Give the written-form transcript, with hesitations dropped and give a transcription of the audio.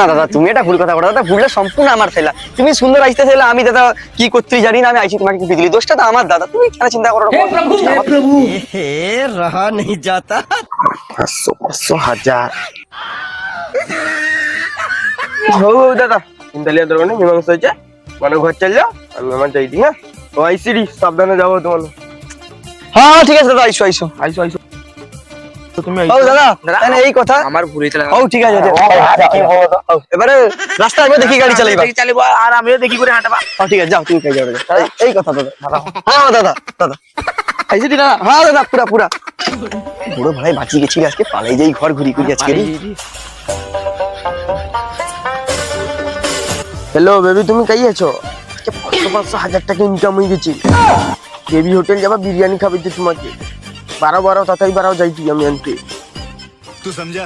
না দাদা, তুমি এটা ভুল কথা বলো দাদা, ভুলটা সম্পূর্ণ আমার ফেলা। তুমি সুন্দর আসতে চাইলে, আমি দাদা কি করতে জানি না, আমি আইছি তোমাকে কি দিলি, দোষটা তো আমার দাদা, তুমি কেন চিন্তা করো? प्रभु रहा नहीं जाता। 500 500 1000 হো দাদা, চিন্তা লিয়া দরকার নেই, মীমাংসা হয়েছে, মানে ঘর চল যাও, আমি আমার যাই দিই। হ্যাঁ ও আইসি রি, সাবধানে যাবো তোমার। হ্যাঁ ঠিক আছে দাদা, আইসো আইসো আইসো আইসো তুমি আইসো। ও দাদা, তাহলে এই কথা আমার ভুল হইতে ও ঠিক আছে। এবারে রাস্তায় আমি দেখি গাড়ি চালাইবা, চালিব আর আমিও দেখি করে হাঁটাবা। ও ঠিক আছে, যাও তুমি কাজ করো। এই কথা দাদা। হ্যাঁ দাদা দাদা আইসি দিনা। হ্যাঁ দাদা, পুরা পুরা বড় ভাই বাঁচি গেছি আজকে, পালাই যাই ঘর ঘুরি ঘুরি আজকে। হ্যালো বেবি, তুমি কাই আছো? 500 টাকা ইনকাম হয়ে গেছে। বেবি হোটেল যাবা, বিরিয়ানি খাবে যে তোমাকে। 12 তাড়াতাড়ি 12 যাই তুই আমি আনতে। तू समझा